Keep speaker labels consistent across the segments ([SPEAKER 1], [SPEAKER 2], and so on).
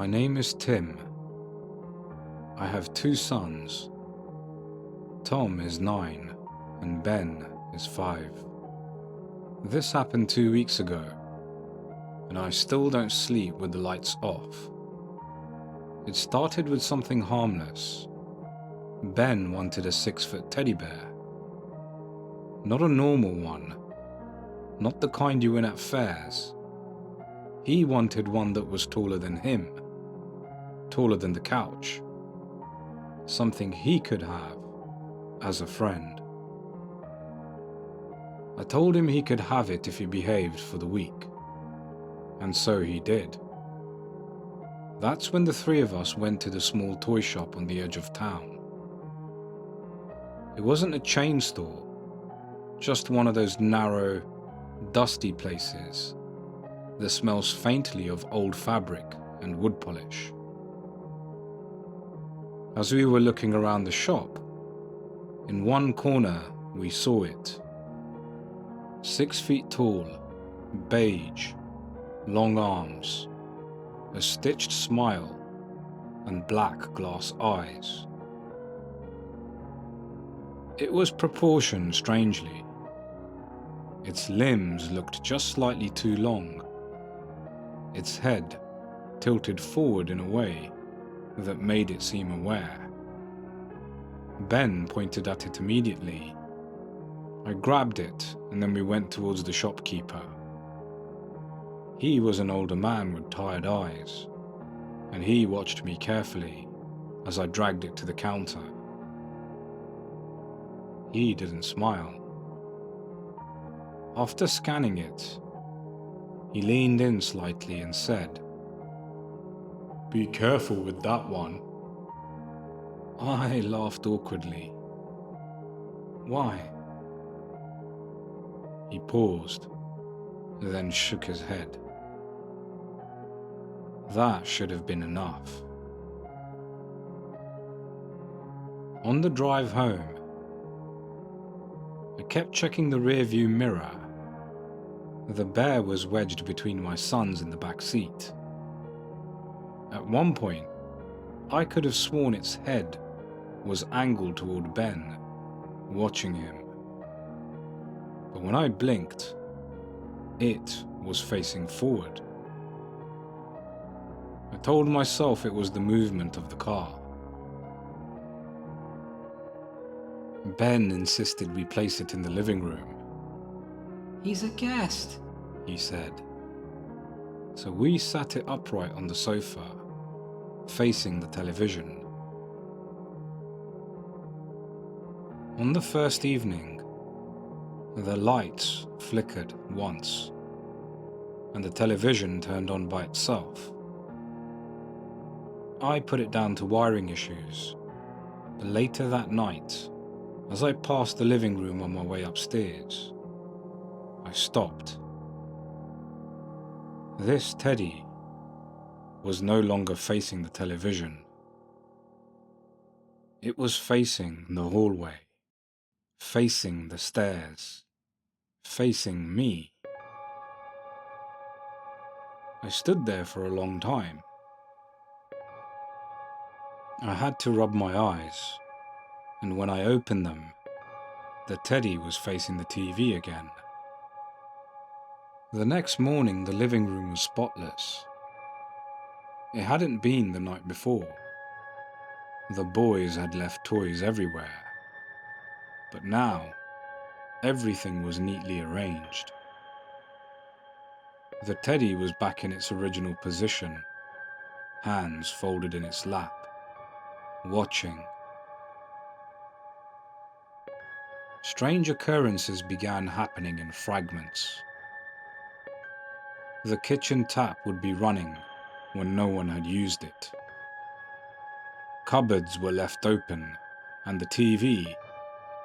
[SPEAKER 1] My name is Tim. I have 2 sons. Tom is 9 and Ben is 5. This happened 2 weeks ago, and I still don't sleep with the lights off. It started with something harmless. Ben wanted a 6-foot teddy bear. Not a normal one, not the kind you win at fairs. He wanted one that was taller than him, taller than the couch. Something he could have as a friend. I told him he could have it if he behaved for the week, and so he did. That's when the 3 of us went to the small toy shop on the edge of town. It wasn't a chain store, just one of those narrow, dusty places that smells faintly of old fabric and wood polish. As we were looking around the shop, in one corner we saw it. 6 feet tall, beige, long arms, a stitched smile, and black glass eyes. It was proportioned strangely. Its limbs looked just slightly too long. Its head tilted forward in a way that made it seem aware. Ben pointed at it immediately. I grabbed it, and then we went towards the shopkeeper. He was an older man with tired eyes, and he watched me carefully as I dragged it to the counter. He didn't smile. After scanning it, he leaned in slightly and said, "Be careful with that one." I laughed awkwardly. Why? He paused, then shook his head. That should have been enough. On the drive home, I kept checking the rearview mirror. The bear was wedged between my sons in the back seat. At one point, I could have sworn its head was angled toward Ben, watching him. But when I blinked, it was facing forward. I told myself it was the movement of the car. Ben insisted we place it in the living room. "He's a guest," he said. So we sat it upright on the sofa, facing the television. On the first evening, the lights flickered once, and the television turned on by itself. I put it down to wiring issues, but later that night, as I passed the living room on my way upstairs, I stopped. This teddy was no longer facing the television. It was facing the hallway, facing the stairs, facing me. I stood there for a long time. I had to rub my eyes, and when I opened them, the teddy was facing the TV again. The next morning, the living room was spotless. It hadn't been the night before. The boys had left toys everywhere. But now, everything was neatly arranged. The teddy was back in its original position, hands folded in its lap, watching. Strange occurrences began happening in fragments. The kitchen tap would be running when no one had used it. Cupboards were left open, and the TV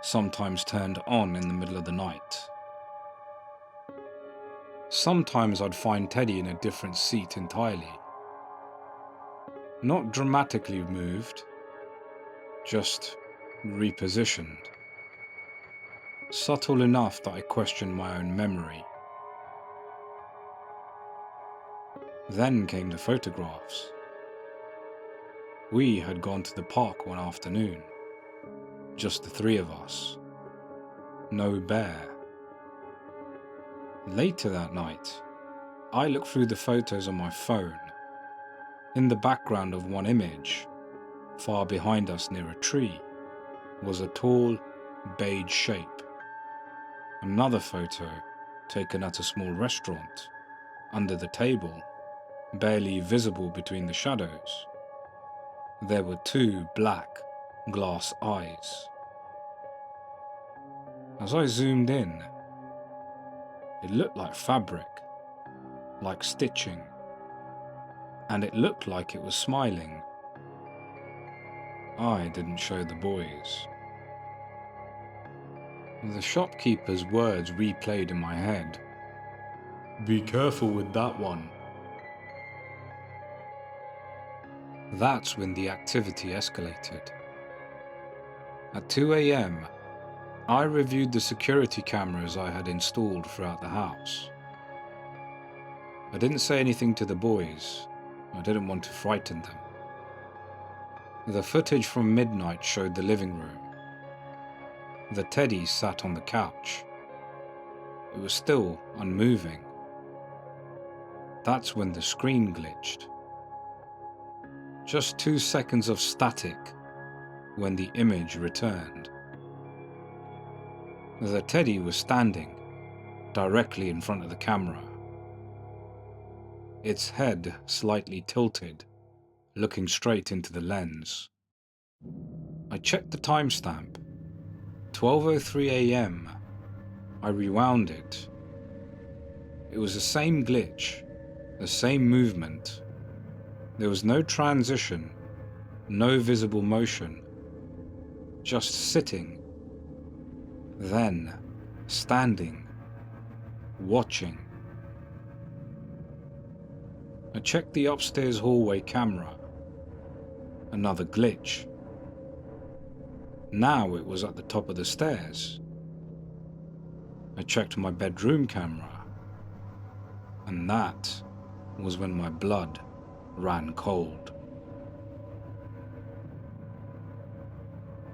[SPEAKER 1] sometimes turned on in the middle of the night. Sometimes I'd find Teddy in a different seat entirely. Not dramatically moved, just repositioned. Subtle enough that I questioned my own memory. Then came the photographs. We had gone to the park one afternoon, just the three of us. No bear. Later that night, I looked through the photos on my phone. In the background of one image, far behind us near a tree, was a tall, beige shape. Another photo, taken at a small restaurant, under the table, barely visible between the shadows. There were two black, glass eyes. As I zoomed in, it looked like fabric, like stitching, and it looked like it was smiling. I didn't show the boys. The shopkeeper's words replayed in my head. "Be careful with that one." That's when the activity escalated. At 2 a.m, I reviewed the security cameras I had installed throughout the house. I didn't say anything to the boys. I didn't want to frighten them. The footage from midnight showed the living room. The teddy sat on the couch. It was still unmoving. That's when the screen glitched. Just 2 seconds of static when the image returned. The teddy was standing directly in front of the camera. Its head slightly tilted, looking straight into the lens. I checked the timestamp. 12:03 a.m. I rewound it. It was the same glitch, the same movement. There was no transition, no visible motion. Just sitting, then standing, watching. I checked the upstairs hallway camera. Another glitch. Now it was at the top of the stairs. I checked my bedroom camera, and that was when my blood ran cold.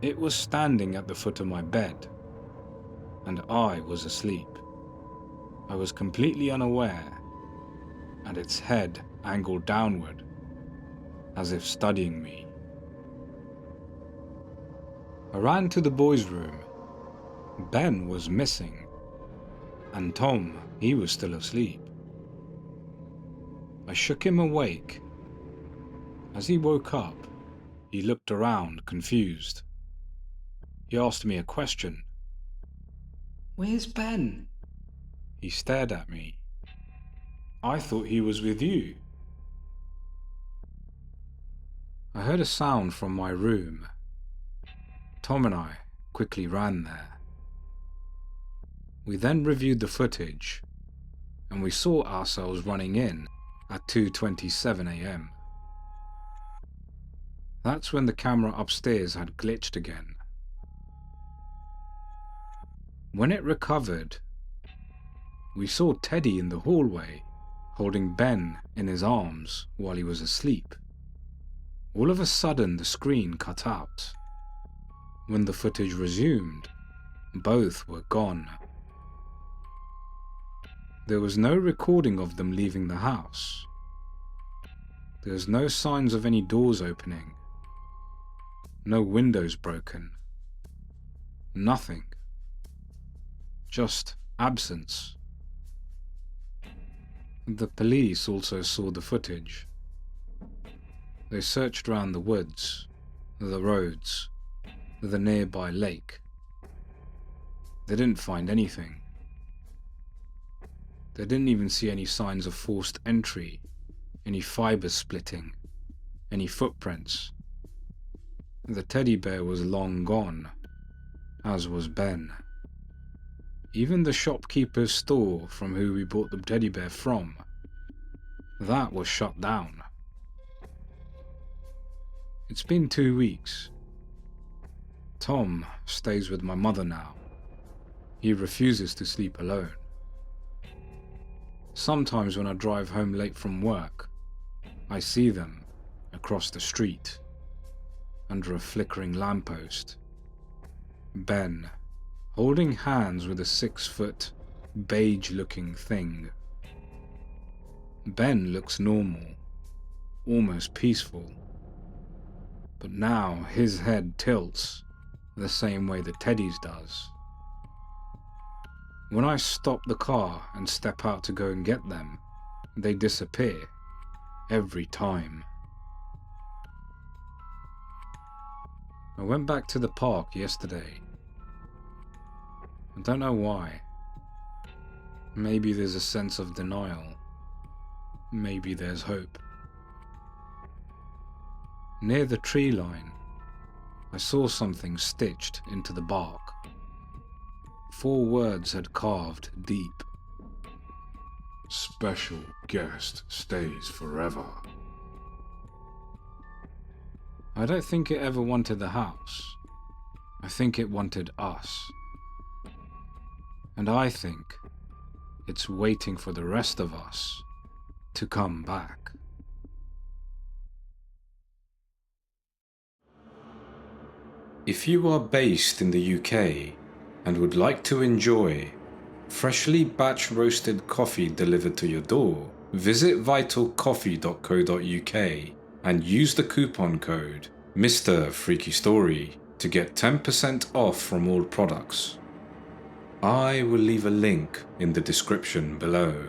[SPEAKER 1] It was standing at the foot of my bed, and I was asleep. I was completely unaware, and its head angled downward, as if studying me. I ran to the boys' room. Ben was missing, and Tom, he was still asleep. I shook him awake. As he woke up, he looked around, confused. He asked me a question. "Where's Ben?" He stared at me. "I thought he was with you." I heard a sound from my room. Tom and I quickly ran there. We then reviewed the footage, and we saw ourselves running in at 2:27 a.m. That's when the camera upstairs had glitched again. When it recovered, we saw Teddy in the hallway, holding Ben in his arms while he was asleep. All of a sudden, the screen cut out. When the footage resumed, both were gone. There was no recording of them leaving the house. There was no signs of any doors opening. No windows broken. Nothing. Just absence. The police also saw the footage. They searched around the woods, the roads, the nearby lake. They didn't find anything. They didn't even see any signs of forced entry, any fibers splitting, any footprints. The teddy bear was long gone, as was Ben. Even the shopkeeper's store from who we bought the teddy bear from, that was shut down. It's been 2 weeks. Tom stays with my mother now. He refuses to sleep alone. Sometimes when I drive home late from work, I see them across the street. under a flickering lamppost. Ben, holding hands with a 6-foot, beige-looking thing. Ben looks normal, almost peaceful. But now his head tilts the same way that Teddy's does. When I stop the car and step out to go and get them, they disappear every time. I went back to the park yesterday. I don't know why. Maybe there's a sense of denial. Maybe there's hope. Near the tree line, I saw something stitched into the bark. 4 words had carved deep.
[SPEAKER 2] Special guest stays forever.
[SPEAKER 1] I don't think it ever wanted the house. I think it wanted us. And I think it's waiting for the rest of us to come back. If you are based in the UK and would like to enjoy freshly batch roasted coffee delivered to your door, visit vitalcoffee.co.uk and use the coupon code mrfreakystory to get 10% off from all products. I will leave a link in the description below.